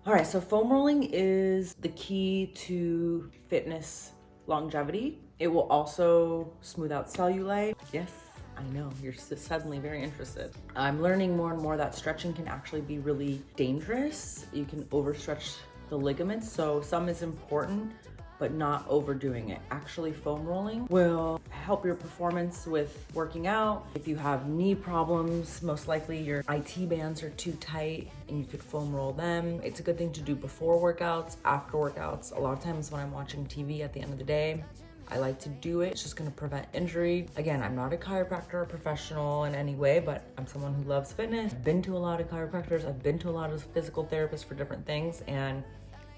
All right, so foam rolling is the key to fitness longevity. It will also smooth out cellulite. Yes, I know, you're suddenly very interested. I'm learning more and more that stretching can actually be really dangerous. You can overstretch the ligaments, so some is important, but not overdoing it. Actually, foam rolling will help your performance with working out. If you have knee problems, most likely your IT bands are too tight and you could foam roll them. It's a good thing to do before workouts, after workouts. A lot of times when I'm watching TV at the end of the day, I like to do it. It's just gonna prevent injury. Again, I'm not a chiropractor or professional in any way, but I'm someone who loves fitness. I've been to a lot of chiropractors. I've been to a lot of physical therapists for different things, and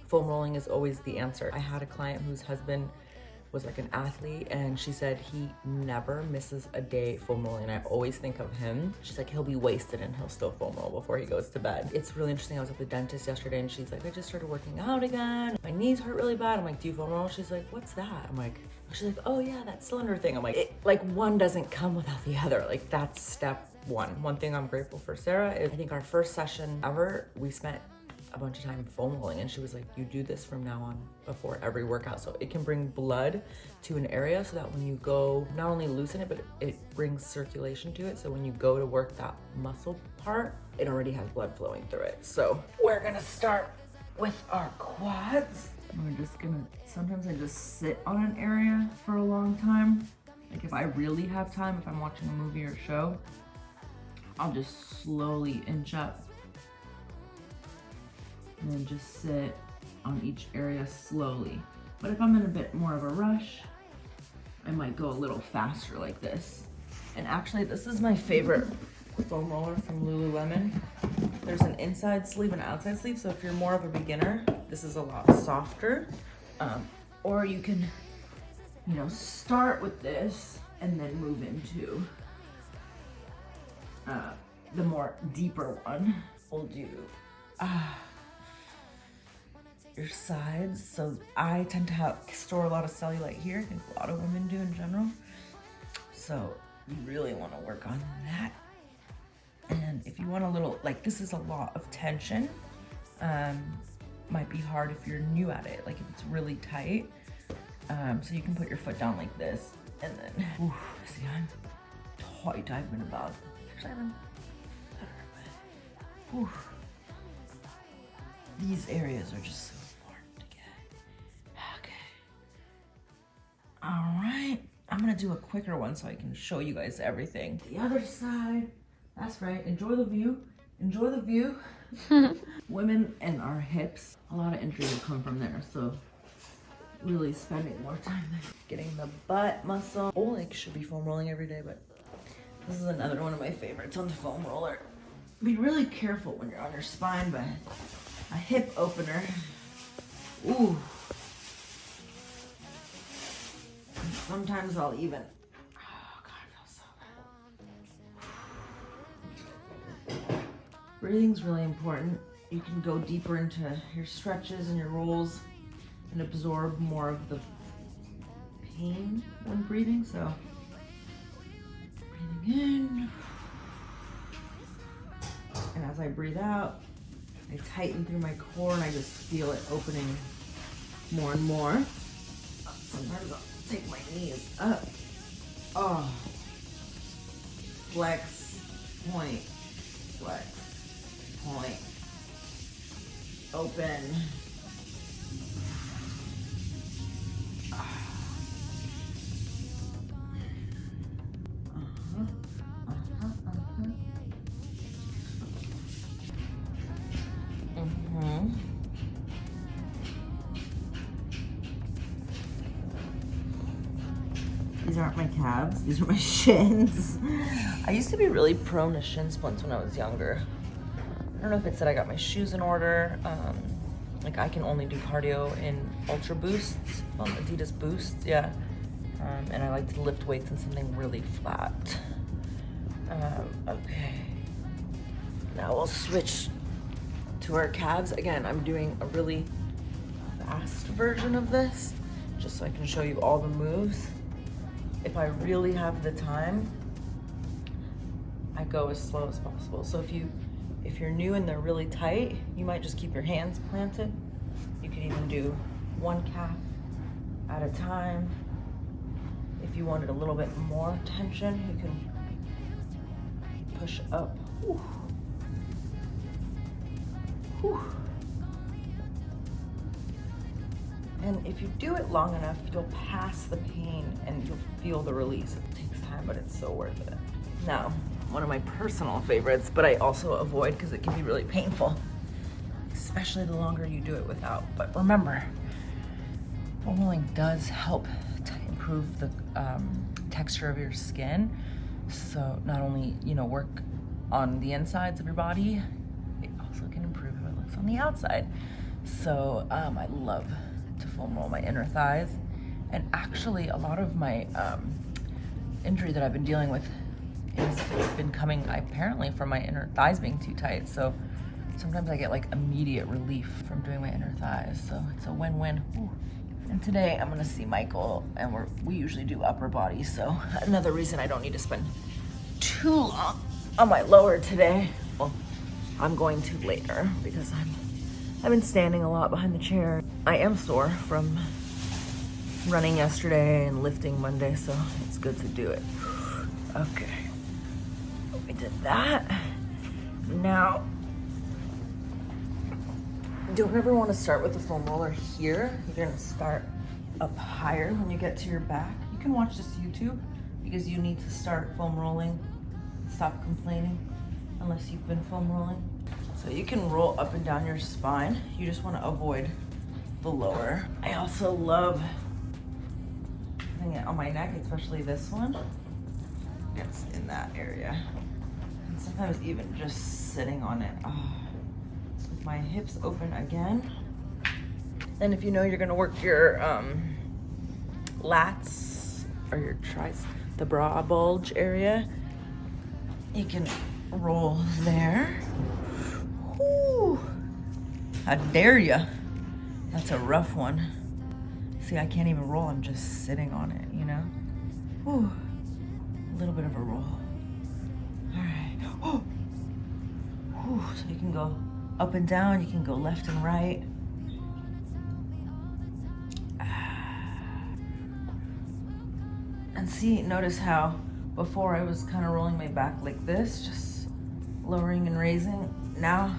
foam rolling is always the answer. I had a client whose husband was like an athlete, and she said he never misses a day foam rolling. And I always think of him. She's like, he'll be wasted and he'll still foam roll before he goes to bed. It's really interesting. I was at the dentist yesterday and she's like, I just started working out again. My knees hurt really bad. I'm like, do you foam roll? She's like, what's that? I'm like, she's like, oh yeah, that cylinder thing. I'm like, like one doesn't come without the other. Like that's step one. One thing I'm grateful for Sarah is I think our first session ever, we spent a bunch of time foam rolling, and she was like, you do this from now on before every workout, so it can bring blood to an area so that when you go, not only loosen it, but it brings circulation to it, so when you go to work that muscle part, it already has blood flowing through it. So we're gonna start with our quads. We're just gonna, sometimes I just sit on an area for a long time. Like if I really have time, if I'm watching a movie or show, I'll just slowly inch up and then just sit on each area slowly. But if I'm in a bit more of a rush, I might go a little faster like this. And actually, this is my favorite foam roller from Lululemon. There's an inside sleeve and outside sleeve, so if you're more of a beginner, this is a lot softer. Or you can, you know, start with this and then move into the more deeper one. We'll do your sides. So I tend to store a lot of cellulite here. I think a lot of women do in general. So you really want to work on that. And if you want a little, like this is a lot of tension. Might be hard if you're new at it, like if it's really tight. So you can put your foot down like this and then, see, I'm tight. I've been about 7. These areas are just so important to get. Okay. All right. I'm gonna do a quicker one so I can show you guys everything. The other side. That's right. Enjoy the view. Enjoy the view. Women and our hips, a lot of injury will come from there. So really spending more time there. Getting the butt muscle. Whole leg should be foam rolling every day, but this is another one of my favorites on the foam roller. Be really careful when you're on your spine, but a hip opener. Ooh. And sometimes I'll even, oh God, it feels so good. Breathing's really important. You can go deeper into your stretches and your rolls and absorb more of the pain when breathing. So breathing in. And as I breathe out, I tighten through my core and I just feel it opening more and more. Sometimes I'll take my knees up. Oh. Flex, point, flex, point, open. These aren't my calves, these are my shins. I used to be really prone to shin splints when I was younger. I don't know if it's that I got my shoes in order. Like I can only do cardio in Ultra Boosts, Adidas Boosts, yeah. And I like to lift weights in something really flat. Okay. Now we'll switch to our calves. Again, I'm doing a really fast version of this, just so I can show you all the moves. If I really have the time, I go as slow as possible. So if you If you're new and they're really tight, you might just keep your hands planted. You could even do one calf at a time. If you wanted a little bit more tension, you can push up. Whew. Whew. And if you do it long enough, you'll pass the pain and you'll feel the release. It takes time, but it's so worth it. Now, one of my personal favorites, but I also avoid because it can be really painful, especially the longer you do it without. But remember, foam rolling does help to improve the texture of your skin. So not only, you know, work on the insides of your body, it also can improve how it looks on the outside. So I love to foam roll my inner thighs. And actually a lot of my injury that I've been dealing with has been coming apparently from my inner thighs being too tight. So sometimes I get like immediate relief from doing my inner thighs. So it's a win-win. Ooh. And today I'm gonna see Michael, and we usually do upper body. So another reason I don't need to spend too long on my lower today. Well, I'm going to later because I've been standing a lot behind the chair. I am sore from running yesterday and lifting Monday, so it's good to do it. Okay, we did that. Now, don't ever want to start with the foam roller here. You're gonna start up higher when you get to your back. You can watch this YouTube because you need to start foam rolling. Stop complaining unless you've been foam rolling. So you can roll up and down your spine. You just want to avoid the lower. I also love putting it on my neck, especially this one. It's in that area. And sometimes even just sitting on it. Oh. With my hips open again. And if you know you're gonna work your lats or your triceps, the bra bulge area, you can roll there. Whew. How dare ya? That's a rough one. See, I can't even roll, I'm just sitting on it, you know? Whew. A little bit of a roll. All right. Oh. Whew. So you can go up and down, you can go left and right. And see, notice how before I was kind of rolling my back like this, just lowering and raising. Now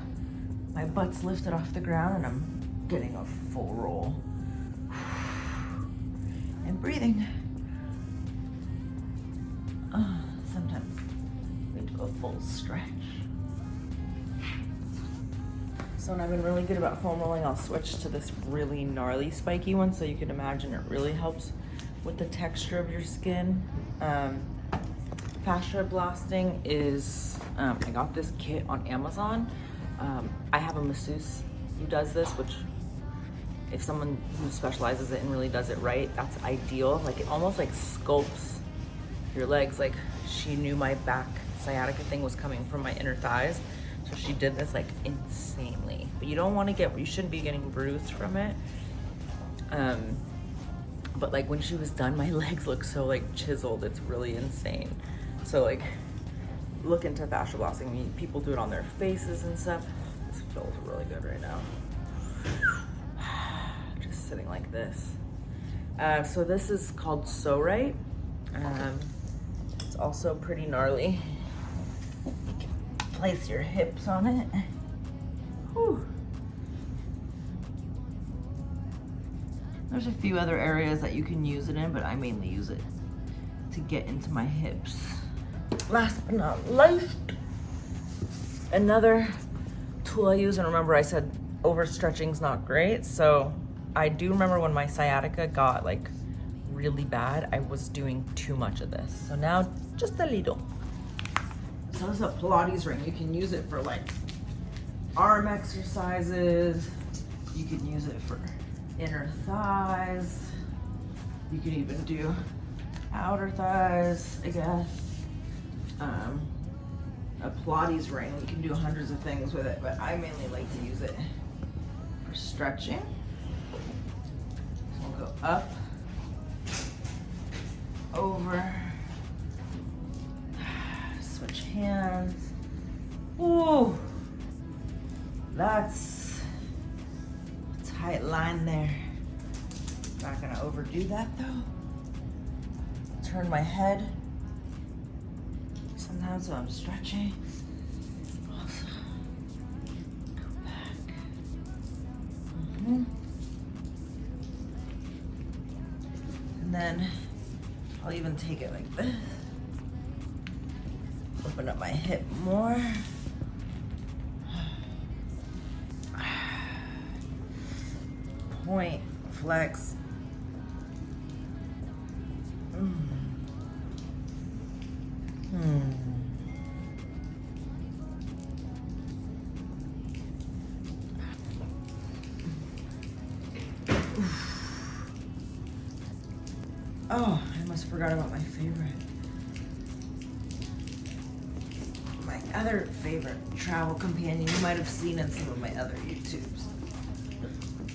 my butt's lifted off the ground and I'm getting a full roll. And breathing. Sometimes we do a full stretch. So when I've been really good about foam rolling, I'll switch to this really gnarly spiky one, so you can imagine it really helps with the texture of your skin. Fascia blasting is, I got this kit on Amazon. I have a masseuse who does this, which if someone who specializes it and really does it right, that's ideal. Like it almost like sculpts your legs. Like she knew my back sciatica thing was coming from my inner thighs. So she did this like insanely, but you don't want to you shouldn't be getting bruised from it. But like when she was done, my legs look so like chiseled. It's really insane. So like look into fascia blasting. I mean, people do it on their faces and stuff. This feels really good right now. Just sitting like this. So this is called So Right. It's also pretty gnarly. Place your hips on it. Whew. There's a few other areas that you can use it in, but I mainly use it to get into my hips. Last but not least, another tool I use, and remember I said overstretching's not great, so I do remember when my sciatica got like really bad, I was doing too much of this. So now just a little. So this is a Pilates ring. You can use it for like arm exercises. You can use it for inner thighs. You can even do outer thighs, I guess. A Pilates ring, you can do hundreds of things with it, but I mainly like to use it for stretching. So we'll go up, over, switch hands. Ooh, That's a tight line there. Not gonna overdo that though. Turn my head. Sometimes when I'm stretching. Also, go back. And then I'll even take it like this. Open up my hip more. Point, flex. Oh, I almost forgot about my favorite. My other favorite travel companion, you might have seen in some of my other YouTubes,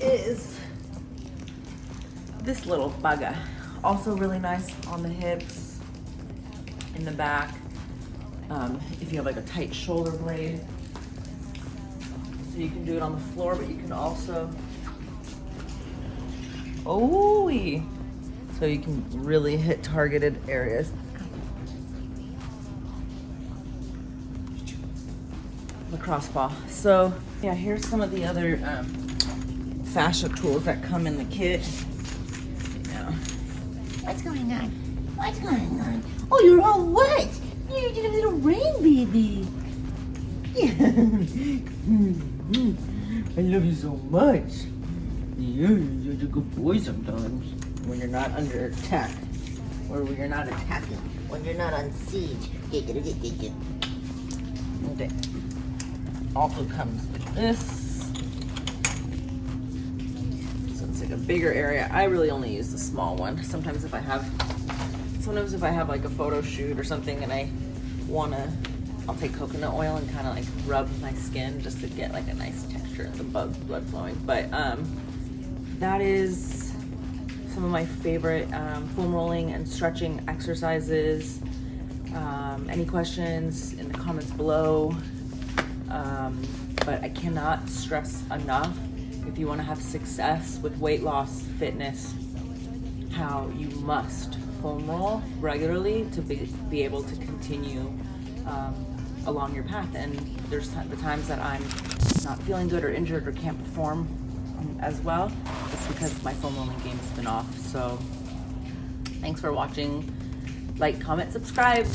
is this little bugger. Also really nice on the hips, in the back, if you have like a tight shoulder blade. So you can do it on the floor, but you can also, so you can really hit targeted areas. Lacrosse ball. So yeah, here's some of the other fascia tools that come in the kit. What's going on? What's going on? Oh, you're all wet. You're a little rain baby. Yeah. I love you so much. Yeah, you're a good boy sometimes. When you're not under attack. Or when you're not attacking. When you're not on siege. Okay. Also comes with this. So it's like a bigger area. I really only use the small one. Sometimes if I have like a photo shoot or something and I I'll take coconut oil and kind of like rub my skin just to get like a nice texture and the blood flowing. But that is some of my favorite foam rolling and stretching exercises. Any questions in the comments below. But I cannot stress enough, if you want to have success with weight loss, fitness, how you must foam roll regularly to be able to continue along your path. And there's the times that I'm not feeling good or injured or can't perform as well. It's because my foam rolling game has been off. So thanks for watching. Like, comment, subscribe.